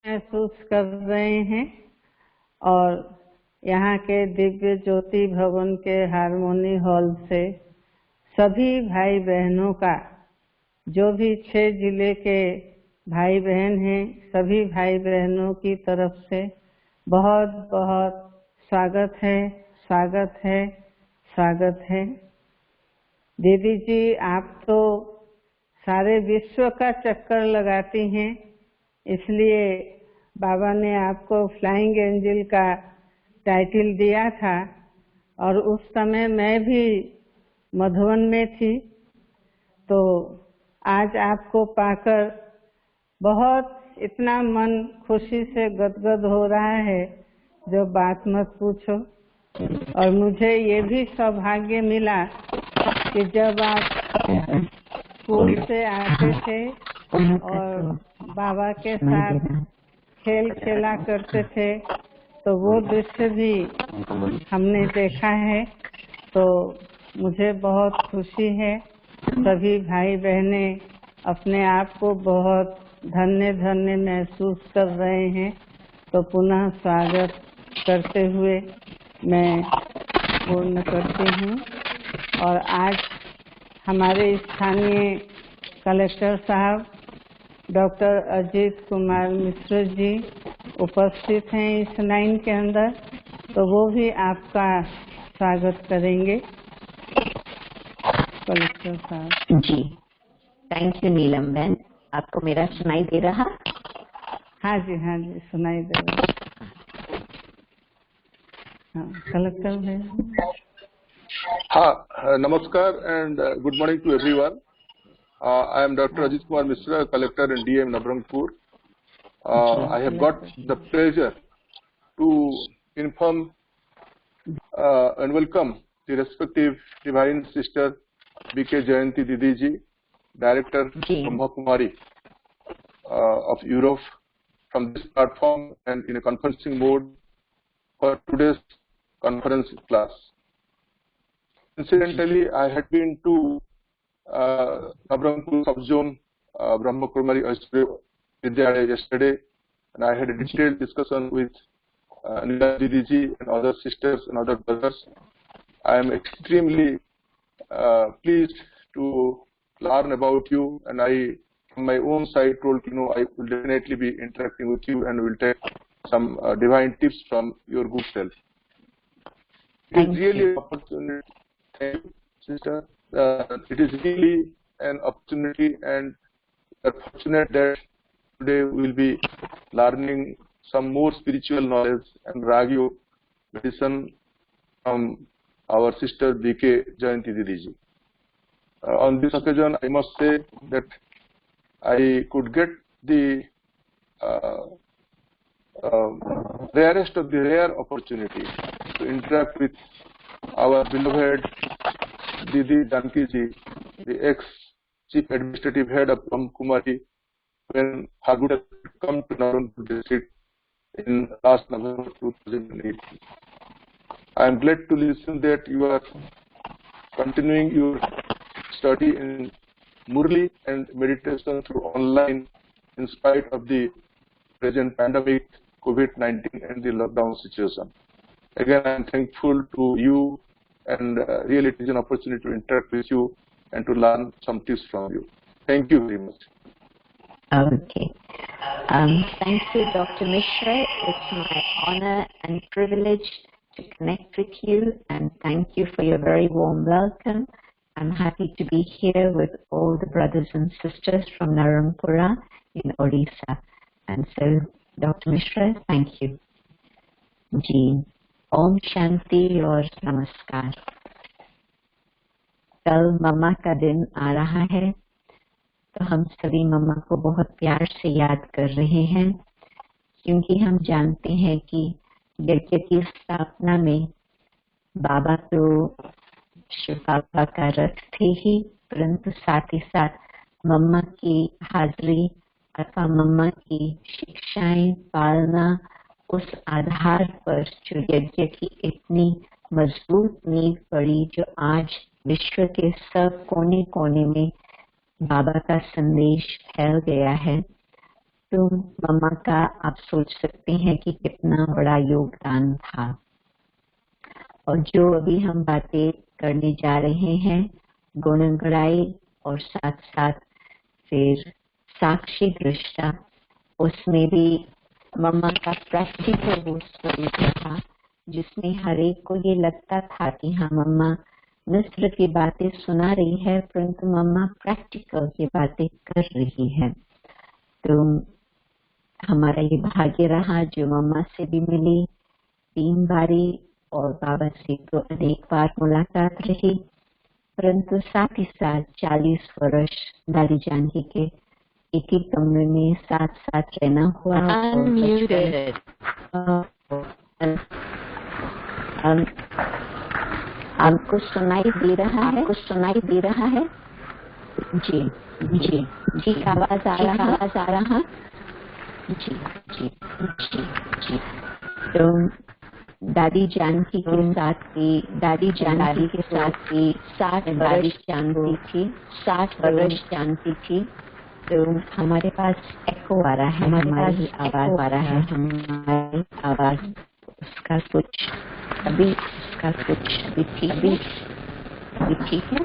महसूस कर रहे हैं और यहाँ के दिव्य ज्योति भवन के हारमोनी हॉल से सभी भाई बहनों का, जो भी 6 जिले के भाई बहन हैं, सभी भाई बहनों की तरफ से बहुत बहुत स्वागत है, स्वागत है, स्वागत है। दीदी जी, आप तो सारे विश्व का चक्कर लगाती हैं, इसलिए बाबा ने आपको फ्लाइंग एंजल का टाइटल दिया था और उस समय मैं भी मधुबन में थी, तो आज आपको पाकर बहुत इतना मन खुशी से गदगद हो रहा है, जो बात मत पूछो। और मुझे ये भी सौभाग्य मिला कि जब आप स्कूल से आते थे और बाबा के साथ खेल खेला करते थे, तो वो दृश्य भी हमने देखा है, तो मुझे बहुत खुशी है। सभी भाई बहनें अपने आप को बहुत धन्य धन्य महसूस कर रहे हैं, तो पुनः स्वागत करते हुए मैं पूर्ण करती हूँ। और आज हमारे स्थानीय कलेक्टर साहब डॉक्टर अजीत कुमार मिश्र जी उपस्थित हैं इस लाइन के अंदर, तो वो भी आपका स्वागत करेंगे। कलेक्टर साहब जी, थैंक यू नीलम बहन। आपको मेरा सुनाई दे रहा? हाँ जी, हाँ जी, सुनाई दे रहा। हाँ, कलेक्टर भाई। हाँ, नमस्कार and good morning to everyone. I am Dr. Ajit Kumar Mishra, Collector in DM Nabarangpur. I have got the pleasure to inform and welcome the respective Divine Sister B.K. Jayanti Didi ji, Director Brahma Kumari of Europe, from this platform and in a conferencing mode for today's conference class. Incidentally, I had been to Nabarangpur Subzone Brahma Kumari Vidyalaya yesterday, and I had a detailed discussion with Nila Didi ji and other sisters and other brothers. I am extremely pleased to learn about you, and I, from my own side, told I will definitely be interacting with you and will take some divine tips from your good self. It is really an opportunity. Thank you, sister. It is really an opportunity, and we are fortunate that today we will be learning some more spiritual knowledge and Ragyo medicine from our sister B.K. Jayanti Didi ji. On this occasion, I must say that I could get the rarest of the rare opportunity to interact with our beloved Didi Janki ji, the ex-chief administrative head of Brahma Kumari, when Hargud had come to Nabarangpur district in last November 2008. I am glad to listen that you are continuing your study in Murli and meditation through online in spite of the present pandemic, COVID-19 and the lockdown situation. Again, I am thankful to you, and really it is an opportunity to interact with you and to learn some tips from you. Thank you very much. Okay. Thank you, Dr. Mishra. It's my honor and privilege to connect with you, and thank you for your very warm welcome. I'm happy to be here with all the brothers and sisters from Narayanpura in Odisha. And so, Dr. Mishra, thank you. जी, ओम शांति और नमस्कार। कल मम्मा का दिन आ रहा है, तो हम सभी मम्मा को बहुत प्यार से याद कर रहे हैं, क्योंकि हम जानते हैं कि यज्ञ की स्थापना में बाबा तो शिव बाबा का रथ थे ही, परंतु साथ ही साथ मम्मा की हाजिरी अथवा मम्मा की शिक्षाएं पालना, उस आधार पर जो यज्ञ की इतनी मजबूत नींव पड़ी, जो आज विश्व के सब कोने कोने में बाबा का संदेश फैल गया है। तो मम्मा का आप सोच सकते हैं कि कितना बड़ा योगदान था। और जो अभी हम बातें करने जा रहे हैं गुणगणाई और साथ साथ फिर साक्षी दृष्टा, उसमें भी मम्मा का प्रैक्टिकल वो स्वरूप था जिसमें हर एक को ये लगता था कि हाँ मम्मा मिस्र की बातें सुना रही है परंतु मम्मा प्रैक्टिकल की बातें कर रही है। तो हमारा ये भाग्य रहा जो मम्मा से भी मिली 3 बारी और बाबा से तो अनेक बार मुलाकात रही, परंतु साथ ही साथ 40 वर्ष दादी जानकी के एक ही कमरे में साथ साथ रहना हुआ। Unmuted. आपको सुनाई दे रहा है? आपको सुनाई दे रहा है? जी जी जी, आवाज आ रहा, आवाज आ रहा। जी जी जी जी। तो दादी जानकी के साथ भी, दादी जानकी के साथ भी 60 वर्ष जानती थी, 60 वर्ष जानती थी। तो हमारे पास एको आ रहा है, हमारी आवाज आ रहा है, हमारी आवाज उसका कुछ अभी, उसका कुछ अभी ठीक है।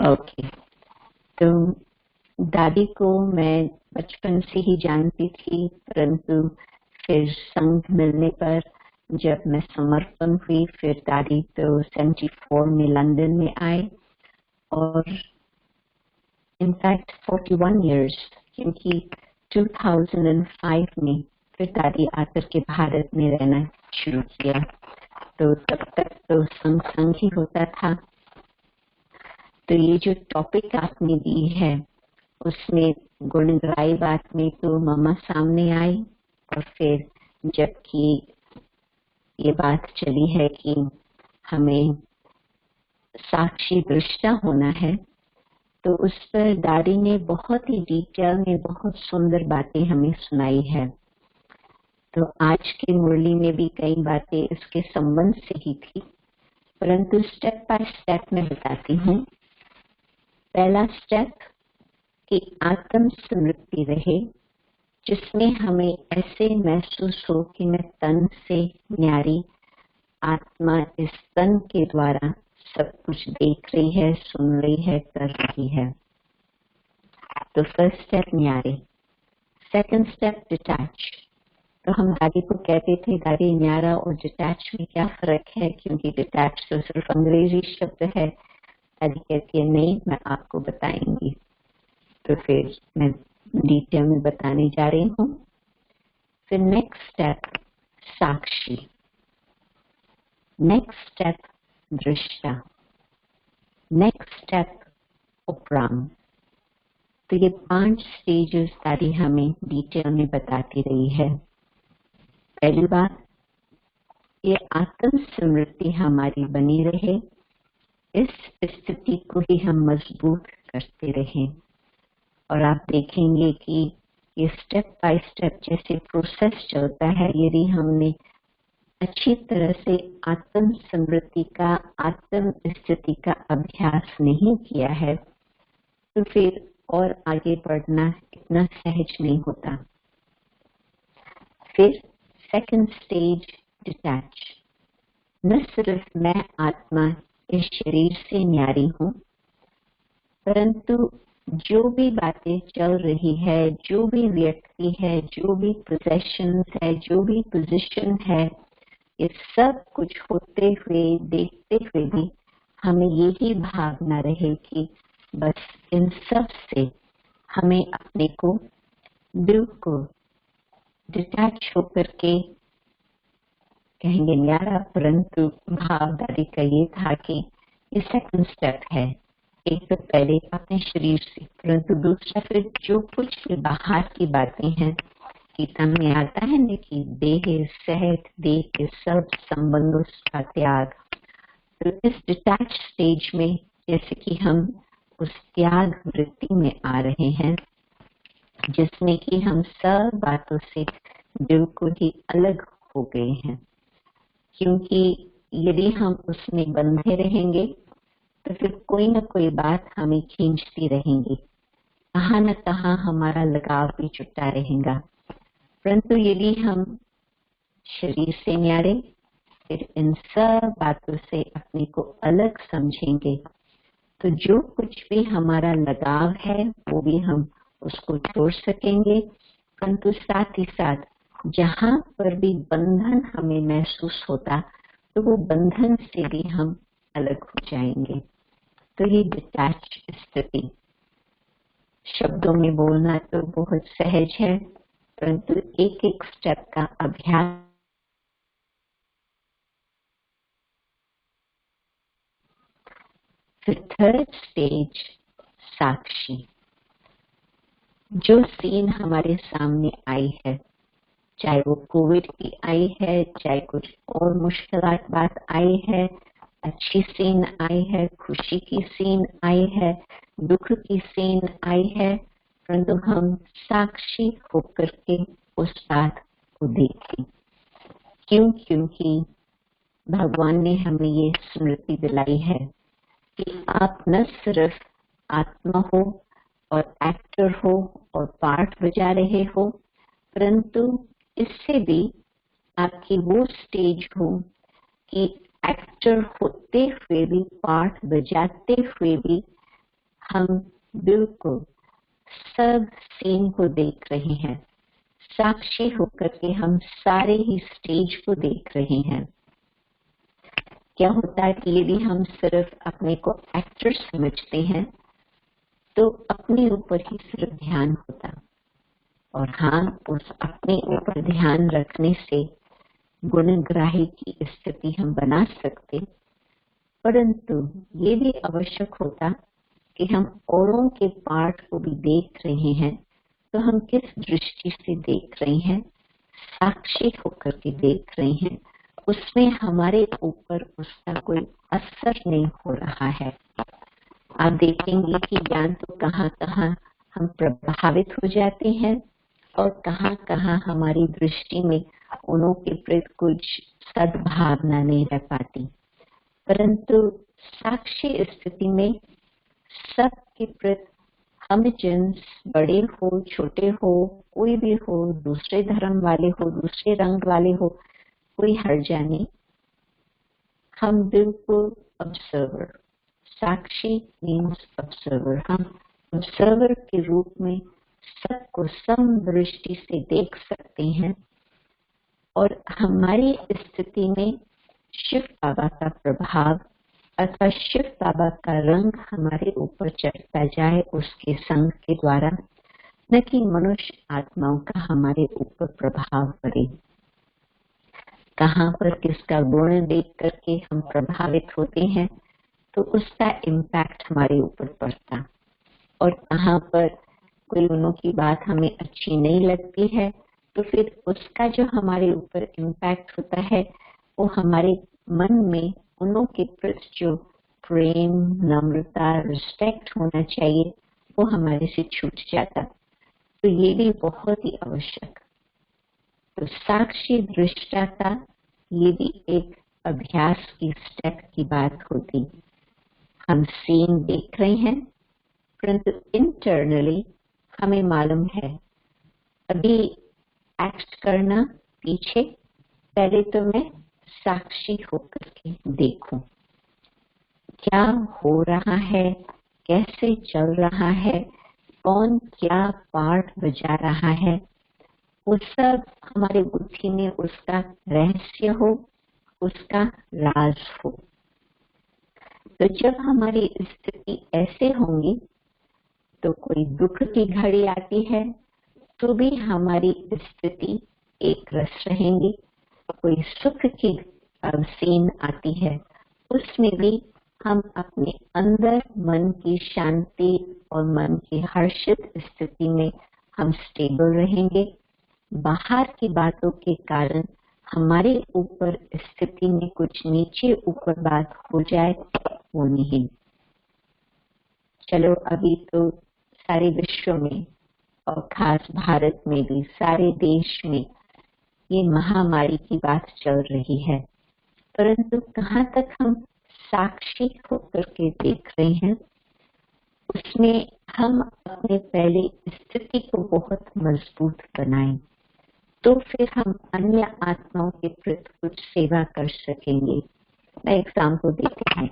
ओके, तो दादी को मैं बचपन से ही जानती थी, परंतु फिर संघ मिलने पर जब मैं समर्पण हुई फिर दादी तो 74 में लंदन में आए और इनफैक्ट 41 इयर्स, क्योंकि 2005 में फिर दादी आकर के भारत में रहना शुरू किया। तो तब तक तो संग ही होता था। तो ये जो टॉपिक आपने दी है उसमें गुणग्राही बात में तो मम्मा सामने आई और फिर जबकि ये बात चली है कि हमें साक्षी दृष्टा होना है तो उस पर दादी ने बहुत ही डिटेल में बहुत सुंदर बातें हमें सुनाई है। तो आज की मुरली में भी कई बातें इसके संबंध से ही थी, परंतु स्टेप बाय स्टेप में बताती हूँ। पहला स्टेप कि आत्म स्मृति रहे जिसमें हमें ऐसे महसूस हो कि मैं तन से न्यारी आत्मा इस तन के द्वारा सब कुछ देख रही है, सुन रही है, कर रही है। तो फर्स्ट स्टेप न्यारी। Second step detach. तो हम दादी को कहते थे दादी न्यारा और डिटैच में क्या फर्क है, क्योंकि डिटैच तो सिर्फ अंग्रेजी शब्द है। दादी कहती है नहीं, मैं आपको बताएंगी। तो फिर मैं डिटेल में बताने जा रही हूँ। फिर नेक्स्ट स्टेप साक्षी, नेक्स्ट स्टेप दृष्टा, नेक्स्ट स्टेप उपराम। तो ये 5 स्टेजेस दादी हमें डिटेल में बताती रही है। पहली बात, ये आत्म स्मृति हमारी बनी रहे, इस स्थिति को ही हम मजबूत करते रहें। और आप देखेंगे कि ये स्टेप बाय स्टेप जैसे प्रोसेस चलता है, यदि हमने अच्छी तरह से आत्म स्मृति का, आत्म स्थिति का अभ्यास नहीं किया है तो फिर और आगे बढ़ना इतना सहज नहीं होता। फिर सेकंड स्टेज डिटैच। न सिर्फ मैं आत्मा इस शरीर से न्यारी हूँ, परंतु जो भी बातें चल रही है, जो भी व्यक्ति है, जो भी पोजेशन है, जो भी पोजीशन है, ये सब कुछ होते हुए, देखते हुए भी हमें यही भावना रहे कि बस इन सब से हमें अपने को बिल्कुल डिटैच होकर के कहेंगे न्यारा, परंतु भाव दादी का ये था कि ये सेकंड स्टेप है। एक तो पहले अपने शरीर से, परंतु दूसरा फिर जो कुछ भी बाहर की बातें हैं, गीता में आता है न कि देह सहित देह के सब संबंधों का त्याग। तो इस डिटैच स्टेज में जैसे कि हम उस त्याग वृत्ति में आ रहे हैं जिसमें कि हम सब बातों से बिल्कुल ही अलग हो गए हैं। क्योंकि यदि हम उसमें बंधे रहेंगे तो फिर कोई न कोई बात हमें खींचती रहेंगी, कहाँ न कहाँ हमारा लगाव भी जुटा रहेगा। परंतु यदि हम शरीर से न्यारे फिर इन सब बातों से अपने को अलग समझेंगे तो जो कुछ भी हमारा लगाव है वो भी हम उसको छोड़ सकेंगे। परंतु साथ ही साथ जहाँ पर भी बंधन हमें महसूस होता तो वो बंधन से भी हम अलग हो जाएंगे। तो ये डिटैच स्थिति, शब्दों में बोलना तो बहुत सहज है, परंतु एक एक स्टेप का अभ्यास। फिर थर्ड स्टेज साक्षी। जो सीन हमारे सामने आई है, चाहे वो कोविड की आई है, चाहे कुछ और मुश्किल बात आई है, अच्छी सीन आई है, खुशी की सीन आई है, दुख की सीन आई है, परंतु हम साक्षी होकर के उस बात को देखें। क्यों? क्योंकि भगवान ने हमें ये स्मृति दिलाई है कि आप न सिर्फ आत्मा हो और एक्टर हो और पार्ट बजा रहे हो, परंतु इससे भी आपकी वो स्टेज हो कि एक्टर होते हुए भी, पार्ट बजाते हुए भी हम बिल्कुल सब सीन को देख रहे हैं, साक्षी होकर के हम सारे ही स्टेज को देख रहे हैं। क्या होता है कि यदि हम सिर्फ अपने को एक्टर समझते हैं तो अपने ऊपर ही सिर्फ ध्यान होता, और हाँ, उस अपने ऊपर ध्यान रखने से गुणग्राही की स्थिति हम बना सकते, परंतु ये भी आवश्यक होता कि हम औरों के पार्ट को भी देख रहे हैं तो हम किस दृष्टि से देख रहे हैं, साक्षी होकर के देख रहे हैं, उसमें हमारे ऊपर उसका कोई असर नहीं हो रहा है। आप देखेंगे कि ज्ञान तो कहाँ कहाँ हम प्रभावित हो जाते हैं और कहाँ कहाँ हमारी दृष्टि में उन्हों के प्रति कुछ सद्भावना नहीं रह पाती, परंतु साक्षी स्थिति में सबके प्रति हम जिन्स, बड़े हो छोटे हो, कोई भी हो, दूसरे धर्म वाले हो, दूसरे रंग वाले हो, कोई हर्जा नहीं, हम बिल्कुल ऑब्जर्वर, साक्षी मीन्स ऑब्जर्वर, हम ऑब्जर्वर के रूप में सबको समदृष्टि से देख सकते हैं और हमारी स्थिति में शिव बाबा का प्रभाव अथवा शिव बाबा का रंग हमारे ऊपर चढ़ता जाए उसके संग के द्वारा, न कि मनुष्य आत्माओं का हमारे ऊपर प्रभाव पड़े। कहाँ पर किसका गुण देख करके हम प्रभावित होते हैं तो उसका इम्पैक्ट हमारे ऊपर पड़ता, और कहाँ पर कोई उन्हों की बात हमें अच्छी नहीं लगती है तो फिर उसका जो हमारे ऊपर इम्पैक्ट होता है वो हमारे मन में उन्हों के प्रति जो प्रेम, नम्रता, रिस्पेक्ट होना चाहिए वो हमारे से छूट जाता। तो ये भी बहुत ही आवश्यक। तो साक्षी दृष्टा का ये भी एक अभ्यास की स्टेप की बात होती। हम सीन देख रहे हैं परंतु इंटरनली हमें मालूम है अभी एक्ट करना पीछे, पहले तो मैं साक्षी होकर के देखूं क्या हो रहा है, कैसे चल रहा है, कौन क्या पार्ट बजा रहा है, वो सब हमारे बुद्धि में उसका रहस्य हो, उसका राज हो। तो जब हमारी स्थिति ऐसे होंगी तो कोई दुख की घड़ी आती है तो भी हमारी स्थिति एक रस रहेंगी, कोई सुख की सीन आती है उसमें भी हम अपने अंदर मन की शांति और मन की हर्षित स्थिति में हम स्टेबल रहेंगे। बाहर की बातों के कारण हमारे ऊपर स्थिति में कुछ नीचे ऊपर बात हो जाए वो नहीं। चलो अभी तो सारे विश्व में और खास भारत में भी सारे देश में ये महामारी की बात चल रही है, परंतु कहाँ तक हम साक्षी होकर के देख रहे हैं, उसमें हम अपने पहले स्थिति को बहुत मजबूत बनाएं, तो फिर हम अन्य आत्माओं के प्रति कुछ सेवा कर सकेंगे। मैं एग्जाम्पल देती हूँ।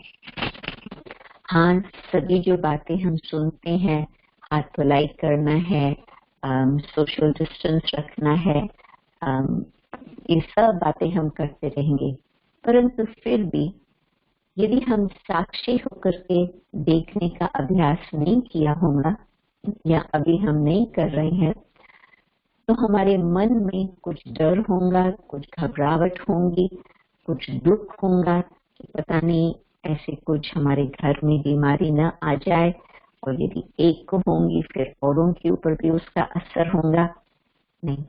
हाँ, सभी जो बातें हम सुनते हैं, हाथ धुलाई करना है, सोशल डिस्टेंस रखना है, ये सब बातें हम करते रहेंगे, परंतु फिर भी यदि हम साक्षी होकर के देखने का अभ्यास नहीं किया होगा या अभी हम नहीं कर रहे हैं, तो हमारे मन में कुछ डर होगा, कुछ घबराहट होंगी, कुछ दुख होगा कि पता नहीं ऐसे कुछ हमारे घर में बीमारी न आ जाए, और यदि एक को होंगी फिर औरों के ऊपर भी उसका असर होगा। नहीं,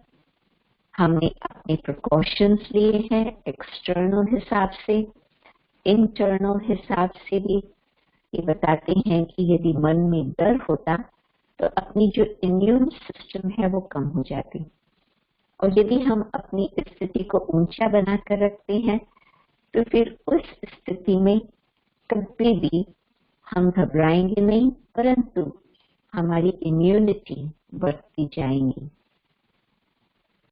हमने अपने प्रिकॉशंस लिए हैं एक्सटर्नल हिसाब से, इंटरनल हिसाब से भी। ये बताते हैं कि यदि मन में डर होता तो अपनी जो इम्यून सिस्टम है वो कम हो जाती, और यदि हम अपनी स्थिति को ऊंचा बनाकर रखते हैं तो फिर उस स्थिति में कभी भी हम घबराएंगे नहीं, परंतु हमारी इम्यूनिटी बढ़ती जाएंगी।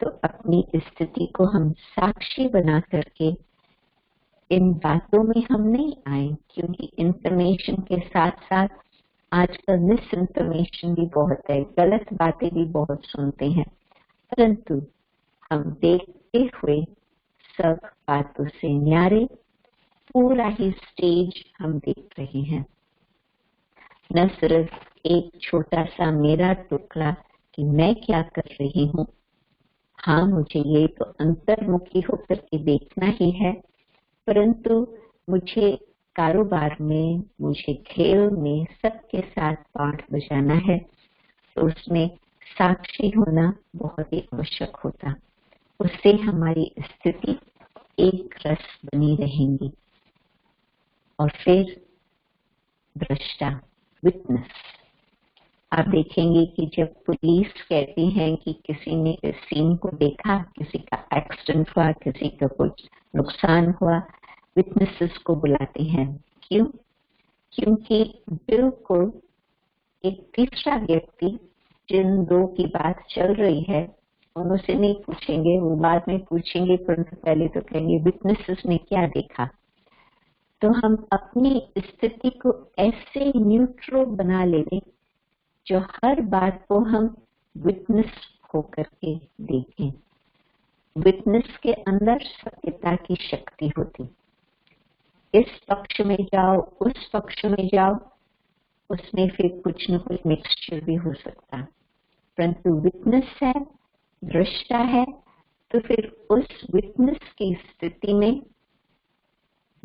तो अपनी स्थिति को हम साक्षी बना करके इन बातों में हम नहीं आए, क्योंकि इंफॉर्मेशन के साथ साथ आजकल मिस इन्फॉर्मेशन भी बहुत है, गलत बातें भी बहुत सुनते हैं, परंतु हम देखते हुए सब बातों से न्यारे पूरा ही स्टेज हम देख रहे हैं, न सिर्फ एक छोटा सा मेरा टुकड़ा कि मैं क्या कर रही हूँ। हाँ, मुझे ये तो अंतर्मुखी होकर के देखना ही है, परंतु मुझे कारोबार में, मुझे खेल में सबके साथ पाठ बजाना है, तो उसमें साक्षी होना बहुत ही आवश्यक होता। उससे हमारी स्थिति एक रस बनी रहेंगी। और फिर दृष्टा, विटनेस। आप देखेंगे कि जब पुलिस कहती है कि किसी ने इस सीन को देखा, किसी का एक्सीडेंट हुआ, किसी का कुछ नुकसान हुआ, विटनेसेस को बुलाते हैं। क्यों? क्योंकि बिल्कुल एक तीसरा व्यक्ति जिन दो की बात चल रही है उनसे नहीं पूछेंगे, वो बाद में पूछेंगे, परंतु पहले तो कहेंगे विटनेसेस ने क्या देखा। तो हम अपनी स्थिति को ऐसे न्यूट्रल बना लेते जो हर बात को हम विटनेस होकर के देखें। विटनेस के अंदर सत्यता की शक्ति होती। इस पक्ष में जाओ, उस पक्ष में जाओ, उसमें फिर कुछ न कुछ मिक्सचर भी हो सकता, परंतु विटनेस है, दृष्टा है, तो फिर उस विटनेस की स्थिति में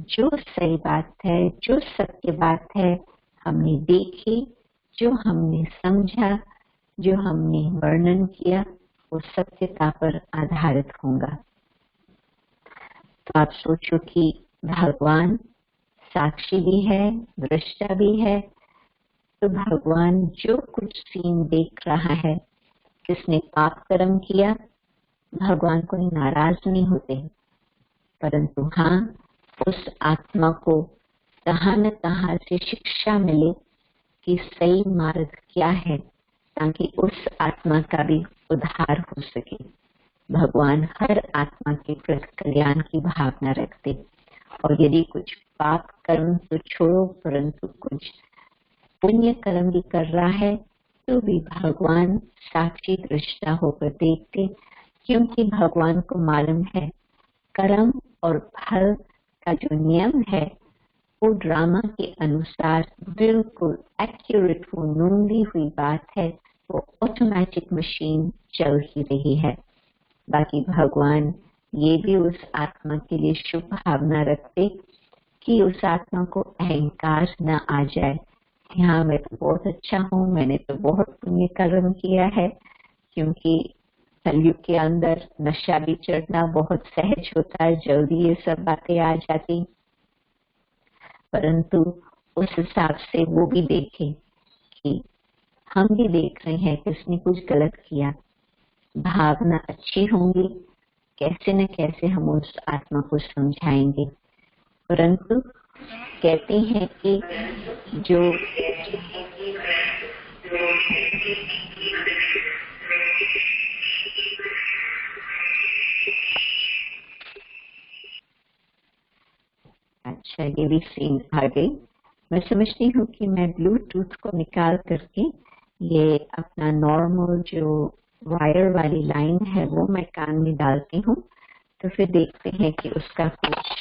जो सही बात है, जो सत्य बात है हमने देखी, जो हमने समझा, जो हमने वर्णन किया, वो सत्यता पर आधारित होगा। तो आप सोचो कि भगवान साक्षी भी है, दृष्टा भी है, तो भगवान जो कुछ सीन देख रहा है, किसने पाप कर्म किया, भगवान कोई नाराज नहीं होते, परंतु हाँ, उस आत्मा को कहाँ न कहाँ से शिक्षा मिले कि सही मार्ग क्या है, ताकि उस आत्मा का भी उद्धार हो सके। भगवान हर आत्मा के प्रति कल्याण की भावना रखते, और यदि कुछ पाप कर्म तो छोड़ो, परंतु कुछ पुण्य कर्म भी कर रहा है तो भी भगवान साक्षी दृष्टा होकर देखते, क्योंकि भगवान को मालूम है कर्म और फल का जो नियम है वो ड्रामा के अनुसार बिल्कुल एक्यूरेट वो नूंदी हुई बात है, वो ऑटोमेटिक मशीन चल ही रही है। बाकी भगवान ये भी उस आत्मा के लिए शुभ भावना रखते कि उस आत्मा को अहंकार न आ जाए। हाँ, मैं तो बहुत अच्छा हूँ, मैंने तो बहुत पुण्य कर्म किया है, क्योंकि कलयुग के अंदर नशा भी चढ़ना बहुत सहज होता है, जल्दी ये सब बातें आ जाती, परंतु उस हिसाब से वो भी देखे कि हम भी देख रहे हैं कि उसने कुछ गलत किया। भावना अच्छी होंगी, कैसे न कैसे हम उस आत्मा को समझाएंगे परंतु कहते हैं कि जो अच्छा, ये भी सीन आ गई। मैं समझती हूँ कि मैं ब्लूटूथ को निकाल करके ये अपना नॉर्मल जो वायर वाली लाइन है वो मैं कान में डालती हूँ, तो फिर देखते हैं कि उसका कुछ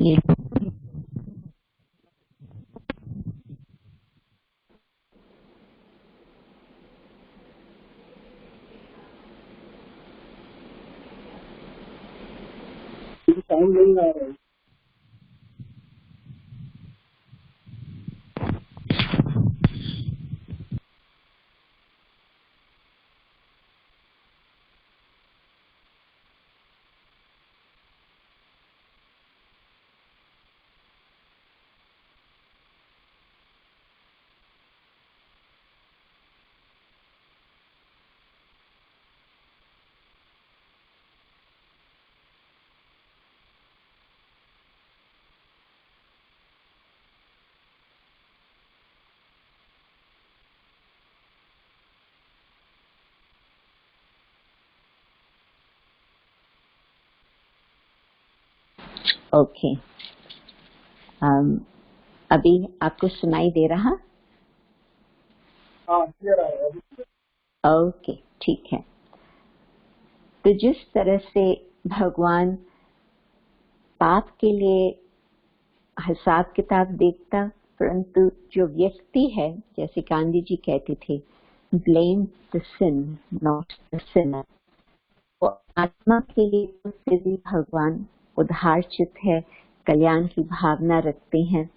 ये साउंड नहीं आ रहा है। ओके। अभी आपको सुनाई दे रहा? हाँ, क्लियर आ रहा है। ओके, ठीक है। तो जिस तरह से भगवान पाप के लिए हिसाब किताब देखता, परंतु जो व्यक्ति है, जैसे गांधी जी कहते थे, blame the sin not the sinner, वो आत्मा के लिए तो फिर भी भगवान उदारचित है, कल्याण की भावना रखते हैं।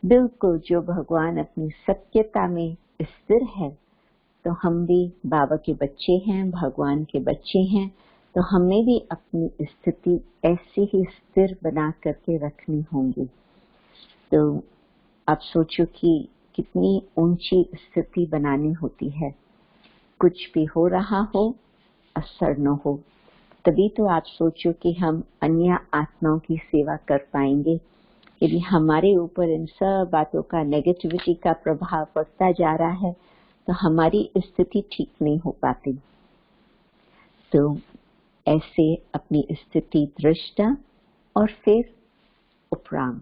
बिल्कुल जो भगवान अपनी सत्यता में स्थिर है, तो हम भी बाबा के बच्चे हैं, भगवान के बच्चे हैं, तो हमें भी अपनी स्थिति ऐसी ही स्थिर बना करके रखनी होगी। तो आप सोचो कि कितनी ऊंची स्थिति बनानी होती है। कुछ भी हो रहा हो, असर न हो, तभी तो आप सोचो कि हम अन्य आत्माओं की सेवा कर पाएंगे। यदि हमारे ऊपर इन सब बातों का नेगेटिविटी का प्रभाव पड़ता जा रहा है, तो हमारी स्थिति ठीक नहीं हो पाती। तो ऐसे अपनी स्थिति दृष्टा और फिर उपराम,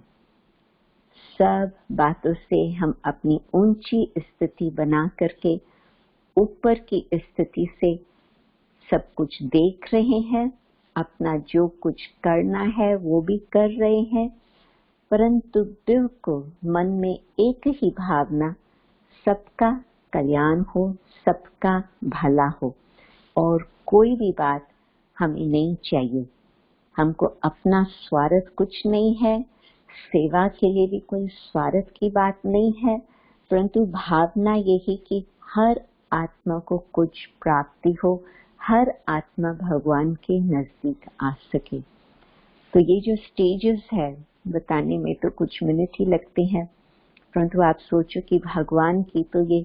सब बातों से हम अपनी ऊंची स्थिति बना करके ऊपर की स्थिति से सब कुछ देख रहे हैं, अपना जो कुछ करना है वो भी कर रहे हैं, परंतु बिल्कुल मन में एक ही भावना, सबका कल्याण हो, सबका भला हो, और कोई भी बात हमें नहीं चाहिए। हमको अपना स्वार्थ कुछ नहीं है, सेवा के लिए भी कोई स्वार्थ की बात नहीं है, परंतु भावना यही कि हर आत्मा को कुछ प्राप्ति हो, हर आत्मा भगवान के नजदीक आ सके। तो ये जो स्टेजेस है, बताने में तो कुछ मिनट ही लगते हैं, परंतु आप सोचो कि भगवान की तो ये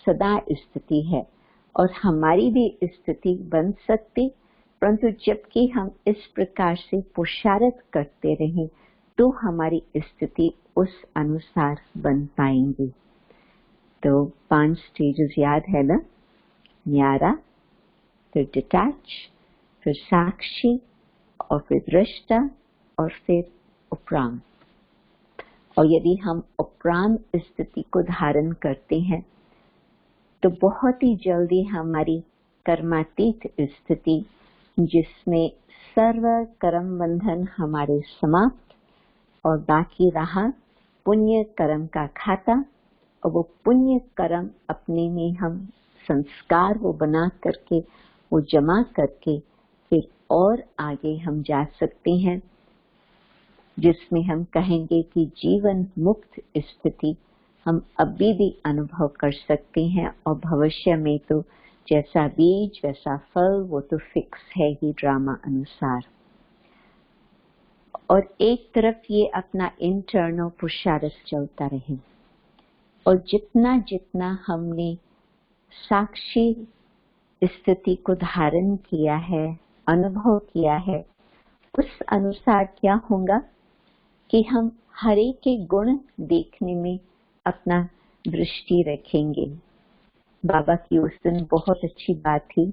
सदा स्थिति है, और हमारी भी स्थिति बन सकती, परंतु जबकि हम इस प्रकार से पुरुषार्थ करते रहें, तो हमारी स्थिति उस अनुसार बन पाएंगी। तो 5 स्टेजेस याद है ना? न्यारा, फिर डिटैच, फिर साक्षी, और फिर दृष्टा, और फिर उपराम। और यदि हम उपराम स्थिति को धारण करते हैं, तो बहुत ही जल्दी हमारी कर्मातीत स्थिति, जिसमें सर्व कर्म बंधन हमारे समाप्त, और बाकी रहा पुण्य कर्म का खाता, और वो पुण्य कर्म अपने में हम संस्कार वो बना करके, वो जमा करके, फिर और आगे हम जा सकते हैं, जिसमें हम कहेंगे कि जीवन मुक्त स्थिति हम अभी भी अनुभव कर सकते हैं, और भविष्य में तो जैसा बीज वैसा फल, वो तो फिक्स है ही ड्रामा अनुसार। और एक तरफ ये अपना इंटरनल पुरुषार्थ चलता रहे, और जितना जितना हमने साक्षी स्थिति को धारण किया है, अनुभव किया है, उस अनुसार क्या होगा कि हम हर एक के गुण देखने में अपना दृष्टि रखेंगे। बाबा की उस दिन बहुत अच्छी बात थी,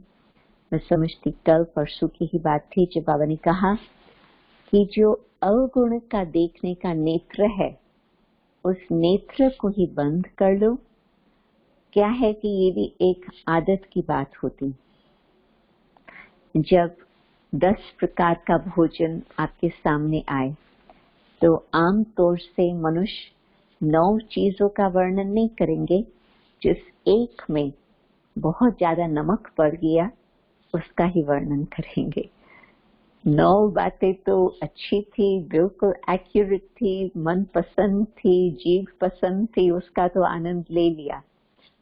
मैं समझती कल परसों की ही बात थी, जब बाबा ने कहा कि जो अवगुण का देखने का नेत्र है उस नेत्र को ही बंद कर लो। क्या है कि ये भी एक आदत की बात होती। जब 10 प्रकार का भोजन आपके सामने आए तो आम तौर से मनुष्य 9 चीजों का वर्णन नहीं करेंगे, जिस एक में बहुत ज्यादा नमक पड़ गया उसका ही वर्णन करेंगे। 9 बातें तो अच्छी थी, बिल्कुल एक्यूरेट थी, मन पसंद थी, जीभ पसंद थी, उसका तो आनंद ले लिया।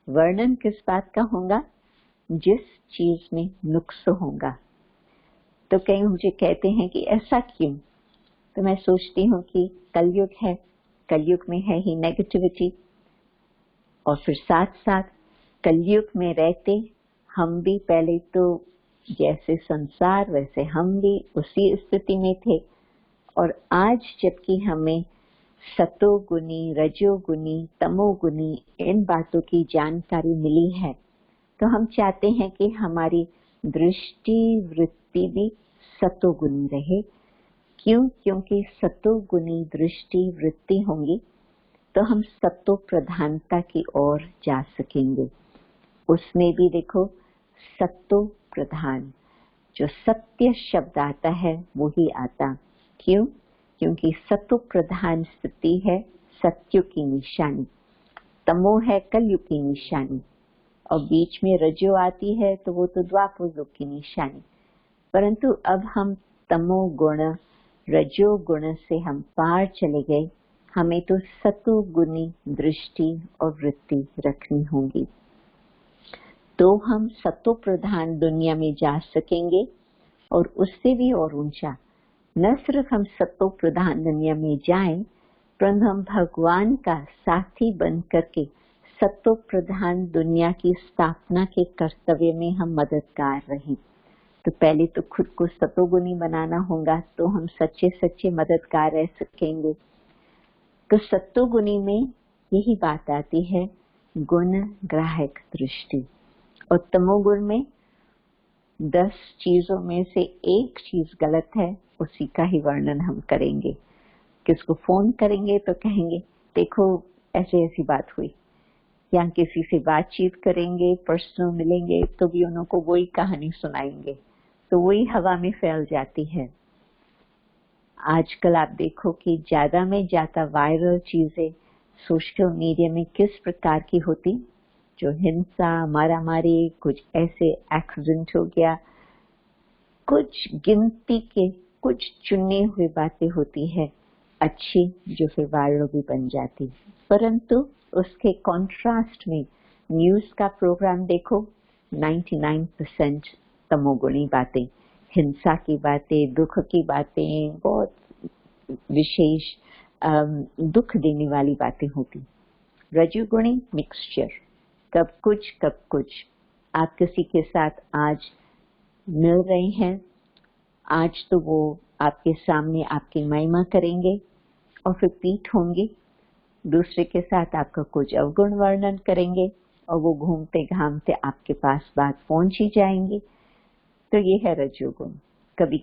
वर्णन किस बात का होगा? जिस चीज में नुक्स होगा। तो कई मुझे कहते हैं कि ऐसा क्यों? तो मैं सोचती हूँ कि कलयुग है, कलयुग में है ही नेगेटिविटी, और फिर साथ साथ कलयुग में रहते हम भी पहले तो जैसे संसार वैसे हम भी उसी स्थिति में थे, और आज जबकि हमें सतोगुनी, रजोगुनी, तमोगुनी इन बातों की जानकारी मिली है, तो हम चाहते हैं कि हमारी दृष्टि वृत्ति भी सतोगुनी रहे। क्यों? क्योंकि सतोगुनी दृष्टि वृत्ति होंगी तो हम सतो प्रधानता की ओर जा सकेंगे। उसमें भी देखो सतो प्रधान, जो सत्य शब्द आता है वो ही आता। क्यों? क्योंकि सतो प्रधान स्थिति है सत्य की निशानी, तमो है कलयुग की निशानी, और बीच में रजो आती है तो वो तो द्वापर युग की निशानी। परंतु अब हम तमो गुण रजो गुण से हम पार चले गए, हमें तो सतो गुणी दृष्टि और वृत्ति रखनी होगी, तो हम सतो प्रधान दुनिया में जा सकेंगे। और उससे भी और ऊंचा, न सिर्फ हम सतो प्रधान दुनिया में जाएं, परंतु हम भगवान का साथी बन करके सतो प्रधान दुनिया की स्थापना के कर्तव्य में हम मददगार रहें। तो पहले तो खुद को सतोगुनी बनाना होगा, तो हम सच्चे सच्चे मददगार रह सकेंगे। तो सतोगुनी में यही बात आती है, गुण ग्राहक दृष्टि, और तमोगुण में 10 चीजों में से एक चीज गलत है, उसी का ही वर्णन हम करेंगे। किसको फोन करेंगे तो कहेंगे देखो ऐसे ऐसी बात हुई, या किसी से बातचीत करेंगे, पर्सनल मिलेंगे तो भी उनको वही कहानी सुनाएंगे, तो वही हवा में फैल जाती है। आजकल आप देखो कि ज्यादा में ज्यादा वायरल चीजें सोशल मीडिया में किस प्रकार की होती, जो हिंसा, मारामारी, कुछ ऐसे एक्सीडेंट हो गया, कुछ गिनती के कुछ चुने हुए बातें होती है अच्छी, जो फिर वायरल भी बन जाती। परंतु उसके कॉन्ट्रास्ट में न्यूज का प्रोग्राम देखो, 99% तमोगुणी बातें, हिंसा की बातें, दुख की बातें, बहुत विशेष दुख देने वाली बातें होती। रजोगुणी मिक्सचर, कब कुछ। आप किसी के साथ आज मिल रहे हैं, आज तो वो आपके सामने आपकी महिमा करेंगे और फिर पीठ होंगी, दूसरे के साथ आपका कुछ अवगुण वर्णन करेंगे और वो घूमते घामते आपके पास बात पहुंच ही जाएंगी। तो ये है रजोगुण, कभी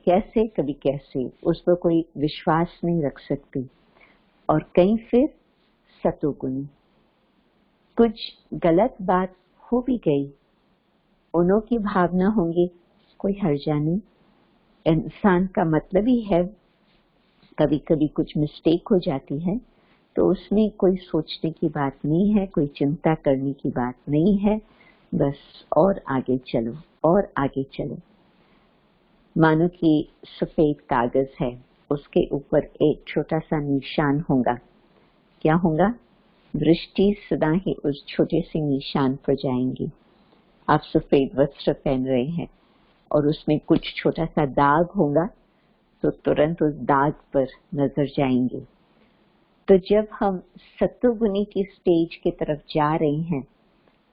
कैसे उस पर कोई विश्वास नहीं रख सकती। और कहीं फिर सतोगुणी, कुछ गलत बात हो भी गई, उन्हों की भावना होंगी, कोई हर्जा नहीं, इंसान का मतलब ही है, कभी कभी कुछ मिस्टेक हो जाती है तो उसमें कोई सोचने की बात नहीं है, कोई चिंता करने की बात नहीं है, बस और आगे चलो। मानो कि सफेद कागज है, उसके ऊपर एक छोटा सा निशान होगा, क्या होगा? दृष्टि सदा ही उस छोटे से निशान पर जाएंगी। आप सफेद वस्त्र पहन रहे हैं और उसमें कुछ छोटा सा दाग होगा तो तुरंत उस दाग पर नजर जाएंगे। तो जब हम सत्वगुणी की स्टेज की तरफ जा रहे हैं,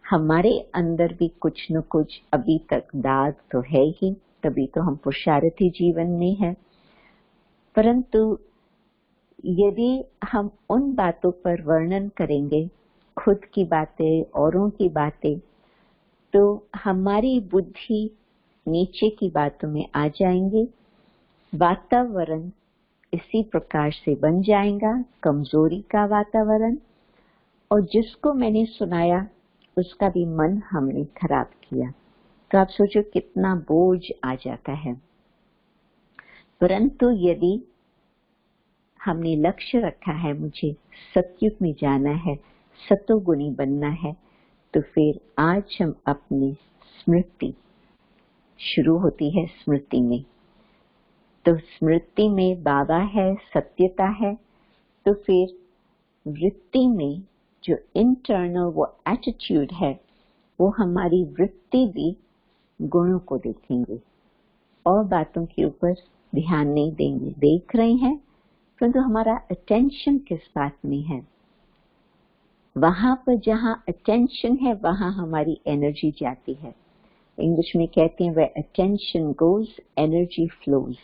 हमारे अंदर भी कुछ न कुछ अभी तक दाग तो है ही, तभी तो हम पुरुषार्थी जीवन में हैं। परंतु यदि हम उन बातों पर वर्णन करेंगे, खुद की बातें, औरों की बातें, तो हमारी बुद्धि नीचे की बातों में आ जाएंगे, वातावरण इसी प्रकार से बन जाएगा, कमजोरी का वातावरण, और जिसको मैंने सुनाया उसका भी मन हमने खराब किया। तो आप सोचो कितना बोझ आ जाता है। परंतु यदि हमने लक्ष्य रखा है, मुझे सतयुग में जाना है, सतोगुणी बनना है, तो फिर आज हम अपनी स्मृति शुरू होती है। स्मृति में तो स्मृति में बाबा है, सत्यता है, तो फिर वृत्ति में जो इंटरनल वो एटीट्यूड है, वो हमारी वृत्ति भी गुणों को देखेंगे और बातों के ऊपर ध्यान नहीं देंगे। देख रहे हैं परंतु हमारा अटेंशन किस बात में है? वहां पर जहां अटेंशन है वहां हमारी एनर्जी जाती है। इंग्लिश में कहते हैं where attention goes energy flows।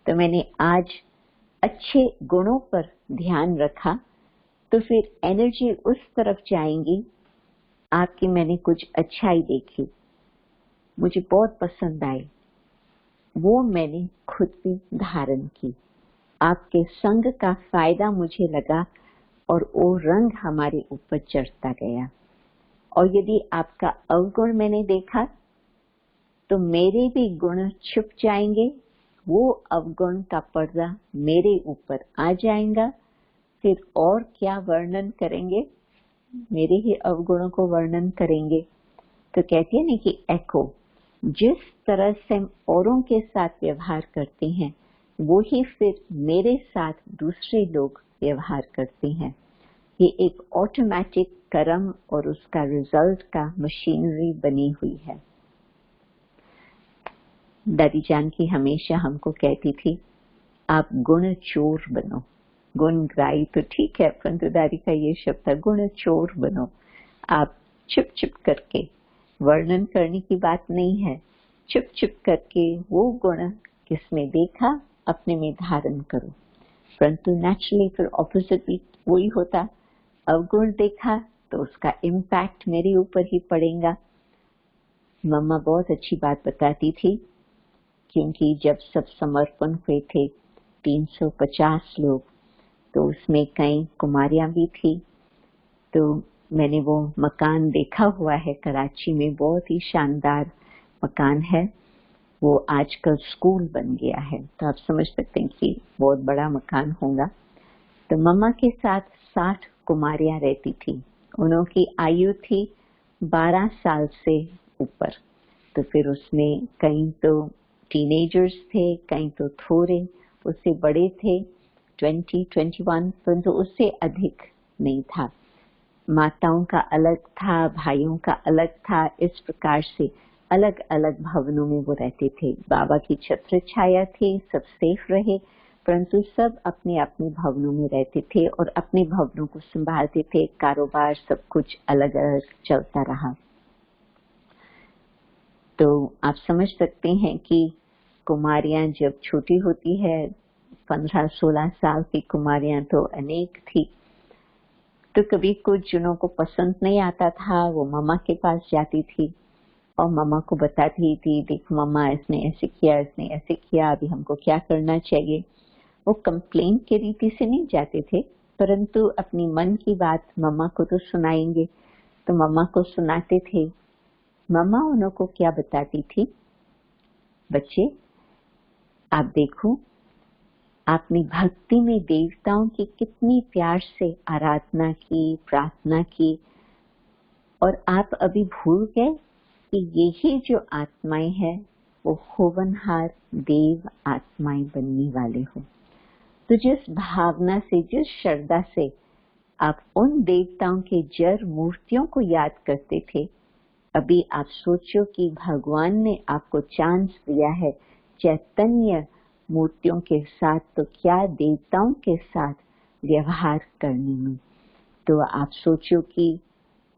तो मैंने आज अच्छे गुणों पर ध्यान रखा तो फिर एनर्जी उस तरफ जाएंगी। आपकी मैंने कुछ अच्छाई देखी, मुझे बहुत पसंद आई, वो मैंने खुद भी धारण की। आपके संग का फायदा मुझे लगा और वो रंग हमारे ऊपर चढ़ता गया। और यदि आपका अवगुण मैंने देखा तो मेरे भी गुण छुप जाएंगे, वो अवगुण का पर्दा मेरे ऊपर आ जाएगा। फिर और क्या वर्णन करेंगे, मेरे ही अवगुणों को वर्णन करेंगे। तो कहती है ना कि एको, जिस तरह से हम औरों के साथ व्यवहार करते हैं वो ही फिर मेरे साथ दूसरे लोग व्यवहार करते हैं। ये एक ऑटोमेटिक कर्म और उसका रिजल्ट का मशीनरी बनी हुई है। दादी जान की हमेशा हमको कहती थी आप गुण चोर बनो। गुण ग्राही तो ठीक है, परंतु दादी का ये शब्द था गुण चोर बनो। आप चुप चुप करके, वर्णन करने की बात नहीं है, चुप चुप करके वो गुण किसने देखा अपने में धारण करो। परंतु नेचुरली फिर ऑपोजिट भी वही होता, अवगुण देखा तो उसका इम्पैक्ट मेरे ऊपर ही पड़ेगा। मम्मा बहुत अच्छी बात बताती थी, क्योंकि जब सब समर्पण हुए थे 350 लोग, तो उसमें कई कुमारियां भी थी। तो मैंने वो मकान देखा हुआ है कराची में, बहुत ही शानदार मकान है। वो आजकल स्कूल बन गया है, तो आप समझ सकते हैं कि बहुत बड़ा मकान होगा। तो मम्मा के साथ 60 कुमारियां रहती थी। उनकी आयु थी 12 साल से ऊपर। तो फिर उसमें कई तो टीनेजर्स थे, कई तो थोड़े उससे बड़े थे, 20-21, परंतु उससे अधिक नहीं था। माताओं का अलग था, भाइयों का अलग था। इस प्रकार से अलग अलग भवनों में वो रहते थे। बाबा की छत्र छाया थी, सब सेफ रहे, परंतु सब अपने अपने भवनों में रहते थे और अपने भवनों को संभालते थे। कारोबार सब कुछ अलग अलग चलता रहा। तो आप समझ सकते हैं कि कुमारियां जब छोटी होती है, 15-16 साल की कुमारियां तो अनेक थी। तो कभी कुछ जिनों को पसंद नहीं आता था वो मम्मा के पास जाती थी और मम्मा को बताती थी, देखो मम्मा इसने ऐसे किया, इसने ऐसे किया, अभी हमको क्या करना चाहिए। वो कंप्लेन की रीति से नहीं जाते थे, परंतु अपनी मन की बात मम्मा को तो सुनाएंगे। तो मम्मा को सुनाते थे। मम्मा उन्हों को क्या बताती थी, बच्चे आप देखो आपने भक्ति में देवताओं की कितनी प्यार से आराधना की, प्रार्थना की, और आप अभी भूल गए कि यही जो आत्माएं हैं वो होवनहार देव आत्माएं बनने वाले हो। तो जिस भावना से, जिस श्रद्धा से आप उन देवताओं के जड़ मूर्तियों को याद करते थे, अभी आप सोचो कि भगवान ने आपको चांस दिया है चैतन्य मूर्तियों के साथ, तो क्या देवताओं के साथ व्यवहार करने में। तो आप सोचो कि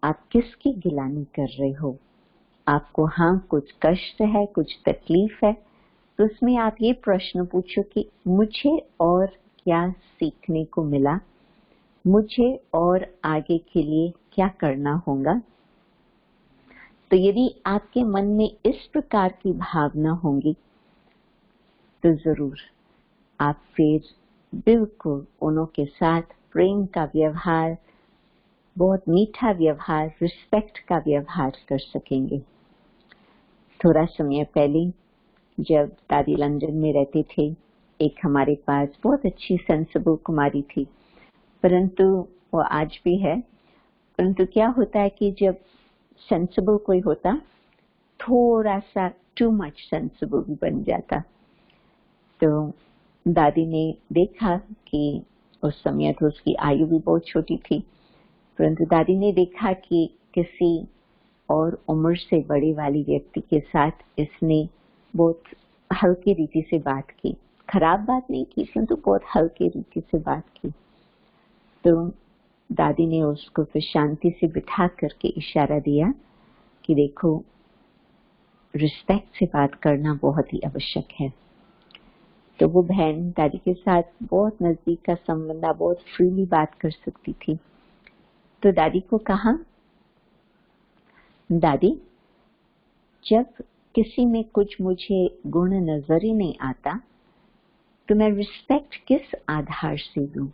आप किसकी गिलानी कर रहे हो। आपको हाँ कुछ कष्ट है, कुछ तकलीफ है, तो उसमें आप ये प्रश्न पूछो कि मुझे और क्या सीखने को मिला, मुझे और आगे के लिए क्या करना होगा। तो यदि आपके मन में इस प्रकार की भावना होंगी तो जरूर आप फिर बिल्कुल उन्हों के साथ प्रेम का व्यवहार, बहुत मीठा व्यवहार, रिस्पेक्ट का व्यवहार कर सकेंगे। थोड़ा समय पहले जब दादी लंदन में रहते थे, एक हमारे पास बहुत अच्छी सेंसिबल कुमारी थी, परंतु वो आज भी है। परंतु क्या होता है कि जब सेंसिबल कोई होता, थोड़ा सा टू मच सेंसिबल भी बन जाता। तो दादी ने देखा कि उस समय तो उसकी आयु भी बहुत छोटी थी, परंतु दादी ने देखा कि किसी और उम्र से बड़े वाली व्यक्ति के साथ इसने बहुत हल्की रीति से बात की, खराब बात नहीं की, परंतु बहुत हल्की रीति से बात की। तो दादी ने उसको फिर शांति से बिठा करके इशारा दिया कि देखो, रिस्पेक्ट से बात करना बहुत ही आवश्यक है। तो वो बहन दादी के साथ बहुत नजदीक का संबंध, बहुत फ्रीली बात कर सकती थी। तो दादी को कहा, दादी जब किसी में कुछ मुझे गुण नजर ही नहीं आता तो मैं रिस्पेक्ट किस आधार से दूं।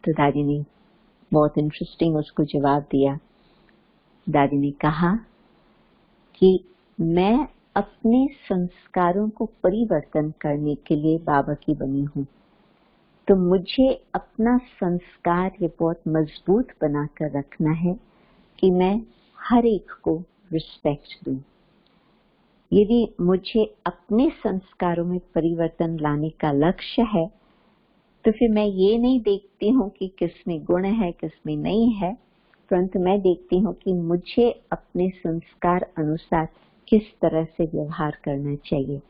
तो दादी ने बहुत इंटरेस्टिंग उसको जवाब दिया। दादी ने कहा कि मैं अपने संस्कारों को परिवर्तन करने के लिए बाबा की बनी हूँ, तो मुझे अपना संस्कार ये बहुत मजबूत बनाकर रखना है कि मैं हर एक को रिस्पेक्ट दूं। यदि मुझे अपने संस्कारों में परिवर्तन लाने का लक्ष्य है तो फिर मैं ये नहीं देखती हूँ कि किसमें गुण है किसमें नहीं है, परंतु मैं देखती हूँ कि मुझे अपने संस्कार अनुसार किस तरह से व्यवहार करना चाहिए।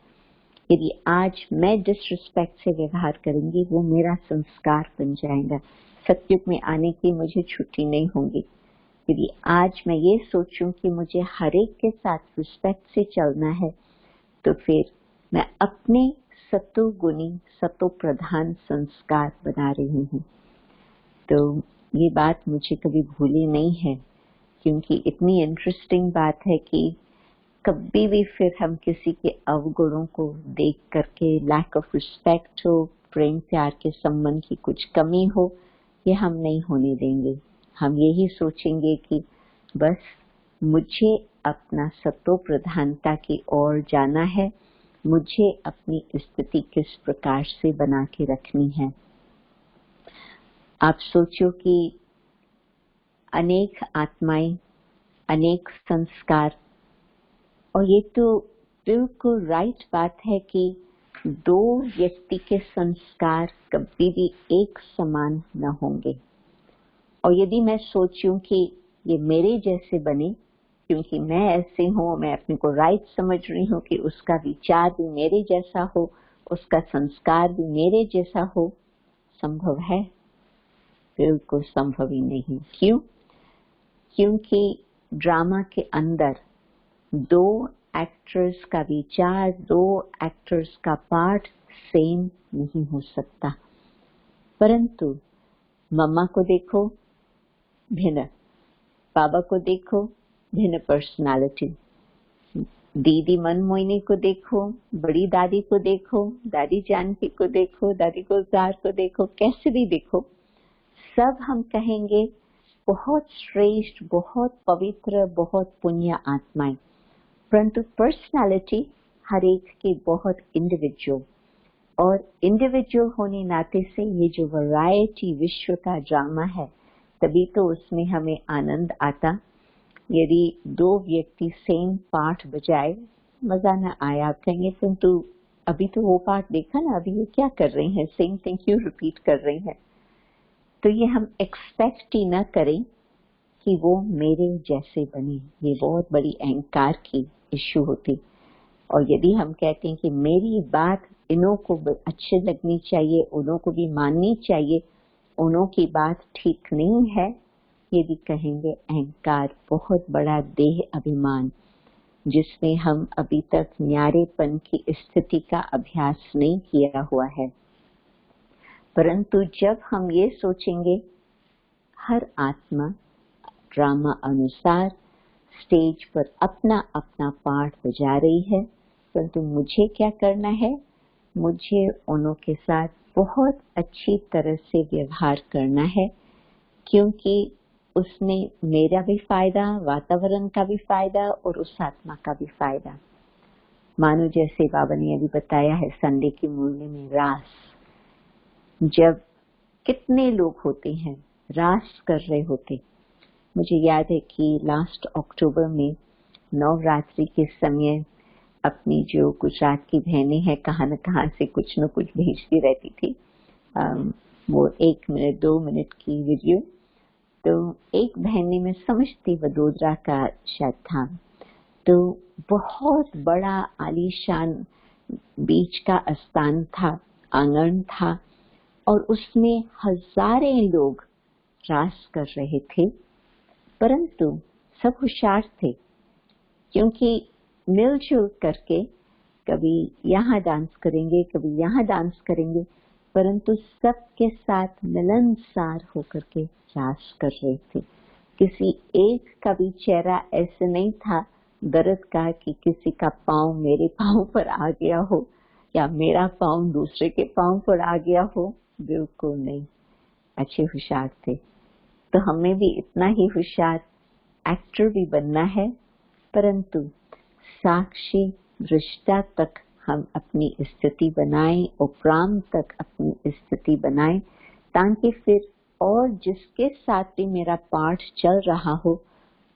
यदि आज मैं डिसरिस्पेक्ट से व्यवहार करूंगी, वो मेरा संस्कार बन जाएगा। सत्युग में आने की मुझे छुट्टी नहीं होगी। यदि आज मैं ये सोचूं कि मुझे हर एक के साथ रिस्पेक्ट से चलना है, तो फिर मैं अपने सतो गुणी सतो प्रधान संस्कार बना रही हूँ। तो ये बात मुझे कभी भूली नहीं है, क्योंकि इतनी इंटरेस्टिंग बात है कि कभी भी फिर हम किसी के अवगुणों को देख करके लैक ऑफ रिस्पेक्ट हो, प्रेम प्यार के संबंध की कुछ कमी हो, ये हम नहीं होने देंगे। हम यही सोचेंगे कि बस मुझे अपना सतो प्रधानता की ओर जाना है, मुझे अपनी स्थिति किस प्रकार से बना के रखनी है। आप सोचो कि अनेक आत्माएं, अनेक संस्कार, और ये तो बिल्कुल राइट बात है कि दो व्यक्ति के संस्कार कभी भी एक समान न होंगे। और यदि मैं सोचूं कि ये मेरे जैसे बने, क्योंकि मैं ऐसे हूँ, मैं अपने को राइट समझ रही हूँ कि उसका विचार भी मेरे जैसा हो, उसका संस्कार भी मेरे जैसा हो, संभव है? बिल्कुल संभव ही नहीं। क्यों? क्योंकि ड्रामा के अंदर दो एक्टर्स का विचार, दो एक्टर्स का पार्ट सेम नहीं हो सकता। परंतु मम्मा को देखो, भिन्न, बाबा को देखो, भिन्न पर्सनालिटी, दीदी मनमोहिनी को देखो, बड़ी दादी को देखो, दादी जानकी को देखो, दादी गुलजार को देखो, कैसे भी देखो, सब हम कहेंगे बहुत श्रेष्ठ, बहुत पवित्र, बहुत पुण्य आत्माएं। परंतु पर्सनालिटी हर एक की बहुत इंडिविजुअल, और इंडिविजुअल होने नाते से ये जो वैरायटी विश्व का ड्रामा है, तभी तो उसमें हमें आनंद आता। यदि दो व्यक्ति सेम पार्ट बजाए, मजा ना आए, आप कहेंगे किंतु अभी तो वो पार्ट देखा ना, अभी ये क्या कर रहे हैं, सेम थिंग क्यों रिपीट कर रहे हैं। तो ये हम एक्सपेक्ट ही ना करें कि वो मेरे जैसे बने, ये बहुत बड़ी अहंकार की इश्यू होती। और यदि हम कहते हैं कि मेरी बात इन्हों को अच्छी लगनी चाहिए, उन्हों को भी माननी चाहिए, उन्हों की बात ठीक नहीं है, ये भी कहेंगे अहंकार, बहुत बड़ा देह अभिमान। जिसमें हम अभी तक न्यारेपन की स्थिति का अभ्यास नहीं किया हुआ है। परंतु जब हम ये सोचेंगे हर आत्मा ड्रामा अनुसार स्टेज पर अपना अपना पार्ट बजा रही है, परंतु मुझे क्या करना है, मुझे उनों के साथ बहुत अच्छी तरह से व्यवहार करना है, क्योंकि उसमें मेरा भी फायदा, वातावरण का भी फायदा और उस आत्मा का भी फायदा। मानो जैसे बाबा ने अभी बताया है संडे की मुरली में रास, जब कितने लोग होते हैं रास कर रहे होते। मुझे याद है कि लास्ट अक्टूबर में नवरात्रि के समय अपनी जो गुजरात की बहनें हैं कहाँ न कहाँ से कुछ न कुछ भेजती रहती थी, वो 1 मिनट 2 मिनट की वीडियो। तो एक बहन ने, मैं समझती वडोदरा का शायद था, तो बहुत बड़ा आलीशान बीच का स्थान था, आंगन था, और उसमें हजारों लोग रास कर रहे थे, परंतु सब होशियार थे, क्योंकि मिलजुल करके कभी यहाँ डांस करेंगे, कभी यहाँ डांस करेंगे, परंतु सबके साथ मिलनसार होकर के रास कर रहे थे। किसी एक का भी चेहरा ऐसे नहीं था दर्द का कि किसी का पांव मेरे पांव पर आ गया हो या मेरा पांव दूसरे के पांव पर आ गया हो, बिल्कुल नहीं, अच्छे होशियार थे। तो हमें भी इतना ही होशियार एक्टर भी बनना है, परंतु साक्षी दृष्टा तक हम अपनी स्थिति बनाएं, उपराम तक अपनी स्थिति बनाएं, ताकि फिर और जिसके साथ भी मेरा पाठ चल रहा हो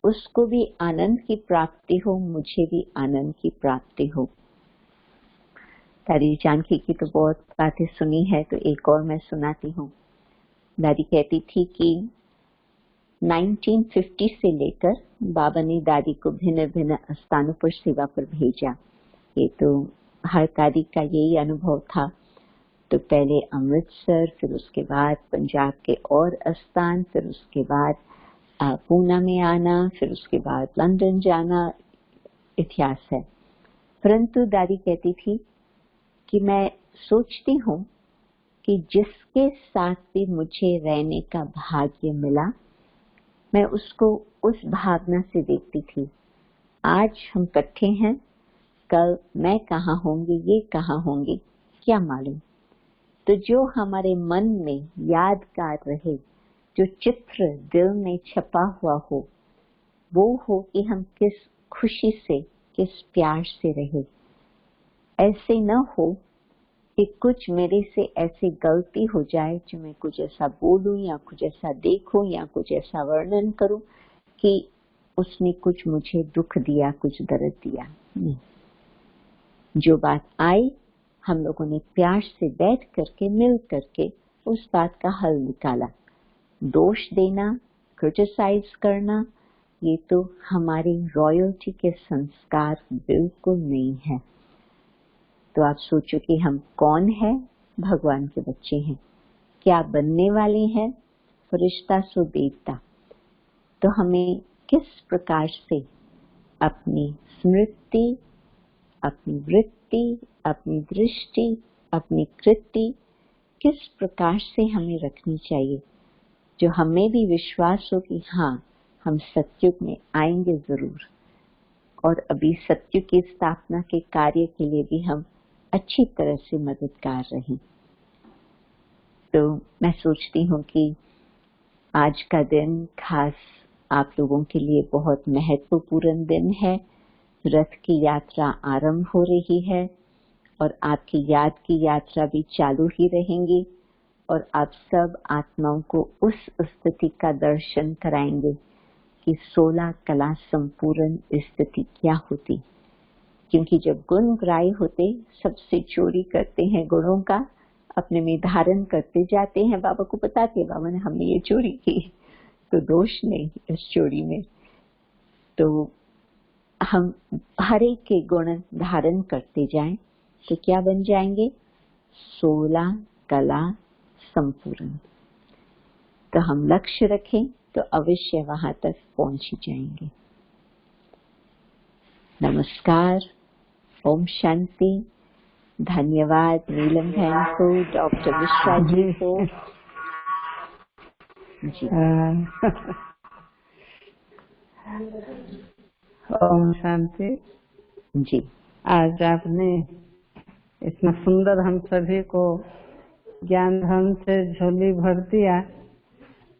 उसको भी आनंद की प्राप्ति हो, मुझे भी आनंद की प्राप्ति हो। दादी जानकी की तो बहुत बातें सुनी है, तो एक और मैं सुनाती हूँ। दादी कहती थी कि 1950 से लेकर बाबा ने दादी को भिन्न भिन्न स्थानों पर सेवा पर भेजा। ये तो हर दादी का यही अनुभव था। तो पहले अमृतसर, फिर उसके बाद पंजाब के और स्थान, फिर उसके बाद पूना में आना, फिर उसके बाद लंदन जाना, इतिहास है। परंतु दादी कहती थी कि मैं सोचती हूँ कि जिसके साथ भी मुझे रहने का भाग्य मिला, मैं उसको उस भावना से देखती थी। आज हम इकट्ठे हैं, कल मैं कहाँ होंगी, ये कहाँ होंगी, क्या मालूम। तो जो हमारे मन में यादगार रहे, जो चित्र दिल में छपा हुआ हो, वो हो कि हम किस खुशी से, किस प्यार से रहे। ऐसे न हो कि कुछ मेरे से ऐसी गलती हो जाए जो मैं कुछ ऐसा बोलूं या कुछ ऐसा देखूं या कुछ ऐसा वर्णन करूं कि उसने कुछ मुझे दुख दिया, कुछ दर्द दिया। नहीं, जो बात आई हम लोगों ने प्यार से बैठ करके, मिल करके उस बात का हल निकाला। दोष देना, क्रिटिसाइज करना, ये तो हमारी रॉयल्टी के संस्कार बिल्कुल नहीं है। तो आप सोचो कि हम कौन है, भगवान के बच्चे हैं, क्या बनने वाले हैं, फरिश्ता सो देवता। तो हमें किस प्रकार से अपनी स्मृति, अपनी वृत्ति, अपनी दृष्टि, अपनी कृति किस प्रकार से हमें रखनी चाहिए, जो हमें भी विश्वास हो कि हाँ, हम सत्युग में आएंगे जरूर, और अभी सत्युग की स्थापना के कार्य के लिए भी हम अच्छी तरह से मददगार रहें। तो मैं सोचती हूँ कि आज का दिन खास आप लोगों के लिए बहुत महत्वपूर्ण दिन है। रथ की यात्रा आरंभ हो रही है और आपकी याद की यात्रा भी चालू ही रहेंगी, और आप सब आत्माओं को उस स्थिति का दर्शन कराएंगे कि 16 कला संपूर्ण स्थिति क्या होती। क्योंकि जब गुण ग्राही होते, सबसे चोरी करते हैं गुणों का, अपने में धारण करते जाते हैं, बाबा को बताते, बाबा ने हमने ये चोरी की, तो दोष नहीं इस चोरी में। तो हम हर एक के गुण धारण करते जाएं तो क्या बन जाएंगे, 16 कला संपूर्ण। तो हम लक्ष्य रखें तो अवश्य वहां तक पहुंच ही जाएंगे। नमस्कार, ओम शांति। धन्यवाद नीलम बहन को, डॉक्टर मिश्रा जी को। जी ओम शांति। जी आज आपने इतना सुंदर हम सभी को ज्ञान धन से झोली भर दिया,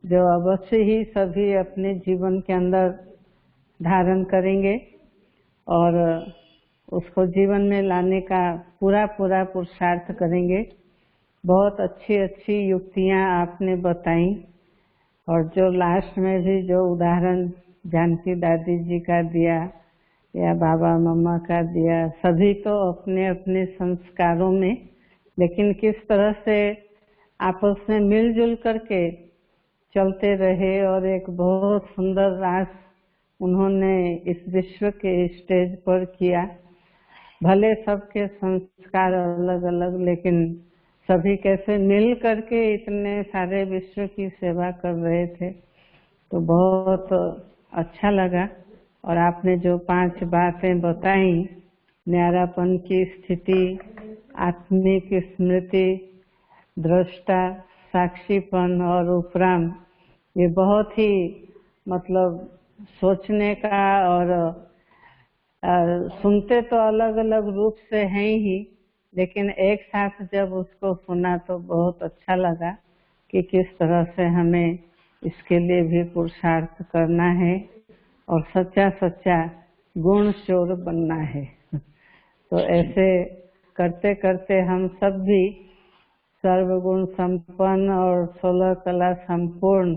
जो अवश्य ही सभी अपने जीवन के अंदर धारण करेंगे और उसको जीवन में लाने का पूरा पुरुषार्थ करेंगे। बहुत अच्छी अच्छी युक्तियां आपने बताई और जो लास्ट में भी जो उदाहरण जानकी दादी जी का दिया या बाबा मम्मा का दिया, सभी तो अपने अपने संस्कारों में, लेकिन किस तरह से आपस में मिलजुल करके चलते रहे और एक बहुत सुंदर रास उन्होंने इस विश्व के स्टेज पर किया। भले सबके संस्कार अलग अलग, लेकिन सभी कैसे मिल करके इतने सारे विश्व की सेवा कर रहे थे, तो बहुत अच्छा लगा। और आपने जो 5 बातें बताई, न्यारापन की स्थिति, आत्मिक स्मृति, दृष्टा, साक्षीपन और उपराम, ये बहुत ही मतलब सोचने का और सुनते तो अलग अलग रूप से हैं ही, लेकिन एक साथ जब उसको सुना तो बहुत अच्छा लगा कि किस तरह से हमें इसके लिए भी पुरुषार्थ करना है और सच्चा सच्चा गुण चोर बनना है। तो ऐसे करते करते हम सब भी सर्वगुण संपन्न और 16 कला संपूर्ण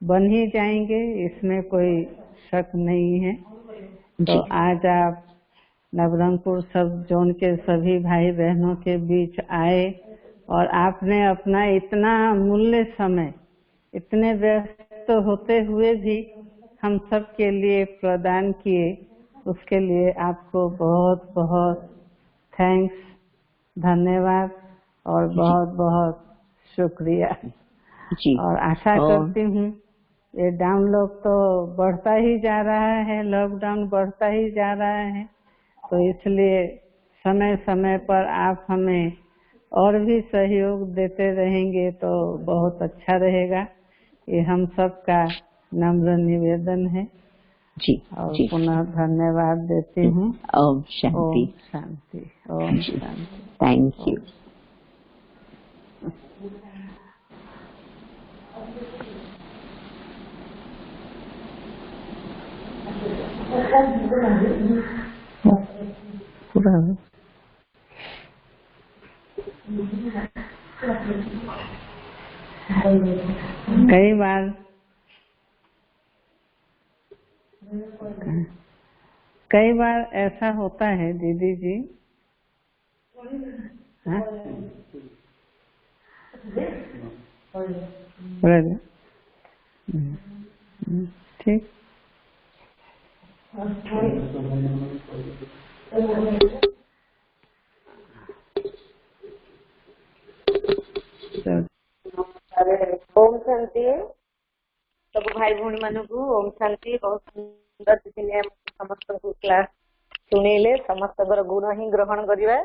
बन ही जाएंगे, इसमें कोई शक नहीं है। तो आज आप नवरंगपुर सब जोन के सभी भाई बहनों के बीच आए और आपने अपना इतना मूल्य समय, इतने व्यस्त होते हुए भी हम सब के लिए प्रदान किए, उसके लिए आपको बहुत बहुत थैंक्स, धन्यवाद और बहुत बहुत शुक्रिया। जी और आशा करती हूँ ये डाउनलोड तो बढ़ता ही जा रहा है, लॉकडाउन बढ़ता ही जा रहा है, तो इसलिए समय समय पर आप हमें और भी सहयोग देते रहेंगे तो बहुत अच्छा रहेगा। ये हम सबका नम्र निवेदन है। जी और जी पुनः धन्यवाद देती हूँ। ओम शांति। ओम शांति। ओम शांति। Thank you. पूरा कई बार ऐसा होता है दीदी जी, हाँ? ठीक। ओम शांति। सब भाई भौणी मानू ओम शांति। बहुत सुंदर दिने समस्त क्लास शुणिले, समस्त गुण ही ग्रहण करिबा।